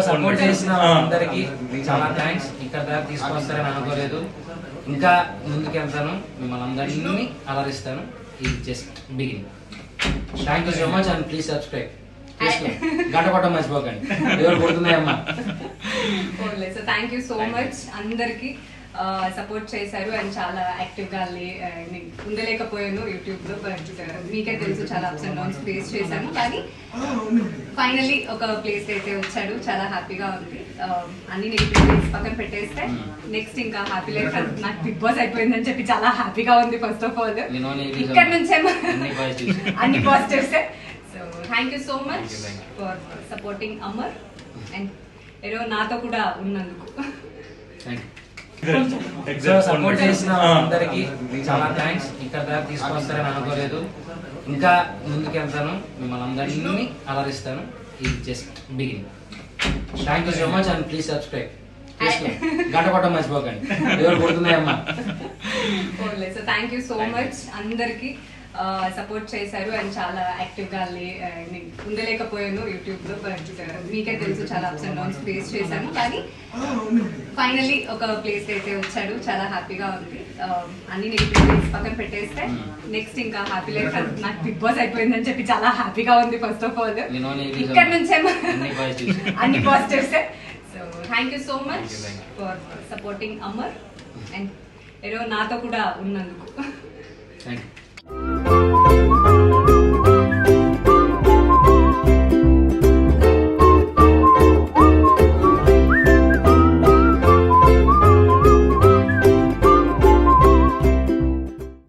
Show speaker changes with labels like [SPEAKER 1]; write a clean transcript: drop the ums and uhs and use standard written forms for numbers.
[SPEAKER 1] Support చేసిన అందరికి చాలా థ్యాంక్స్. ఇక్కడ దాకా తీసుకొస్తారని అనుకోలేదు. ఇంకా ముందుకు వెళ్తాను, మిమ్మల్ని అందరినీ అలరిస్తాను. ఇది just beginning. Thank you so much and please subscribe. గంట కొట్టడం మర్చిపోకండి, ఎవరు కొడుతున్నాయమ్మా.
[SPEAKER 2] So thank you so much అందరికి సపోర్ట్ చేశారు అండ్ చాలా యాక్టివ్గా ఉండలేకపోయాను యూట్యూబ్లో. బట్ మీకే తెలుసు చాలా అప్స్ అండ్ డౌన్స్ ఫేస్ చేశాను, కానీ ఫైనలీ ఒక ప్లేస్ అయితే వచ్చాడు. చాలా హ్యాపీగా ఉంది. అన్ని నెగిటివ్ పక్కన పెట్టేస్తే నెక్స్ట్ ఇంకా హ్యాపీ లైఫ్. నాకు బిగ్ బాస్ అయిపోయిందని చెప్పి చాలా హ్యాపీగా ఉంది. ఫస్ట్ ఆఫ్ ఆల్ ఇక్కడ నుంచే అన్ని positives. So thank you so much for supporting Amar and ఏదో నాతో కూడా ఉన్నందుకు.
[SPEAKER 1] సపోర్ట్ చేసిన అందరికి చాలా థ్యాంక్స్. ఇక్కడ దాకా తీసుకొస్తారని అనుకోలేదు. ఇంకా ముందుకు వెళ్తాను, మిమ్మల్ని అందరినీ అలరిస్తాను. ఇది just beginning. Thank you so much and please subscribe. గంట కొట్టడం మర్చిపోకండి, ఎవరు కొడుతున్నాయమ్మా.
[SPEAKER 2] So thank you so much అందరికి సపోర్ట్ చేశారు అండ్ చాలా యాక్టివ్గా ఉండలేకపోయాను యూట్యూబ్లో. బట్ మీకే తెలుసు చాలా అప్స్ అండ్ డౌన్స్ ఫేస్ చేశాను, కానీ ఫైనలీ ఒక ప్లేస్ అయితే వచ్చాడు. చాలా హ్యాపీగా ఉంది. అన్ని నెగిటివ్ పక్కన పెట్టేస్తే నెక్స్ట్ ఇంకా హ్యాపీ లైఫ్. నాకు బిగ్ బాస్ అయిపోయిందని చెప్పి చాలా హ్యాపీగా ఉంది. ఫస్ట్ ఆఫ్ ఆల్ ఇక్కడ నుంచే అన్ని positives. So thank you so much for supporting Amar and ఏదో నాతో కూడా ఉన్నందుకు.
[SPEAKER 1] Thank you.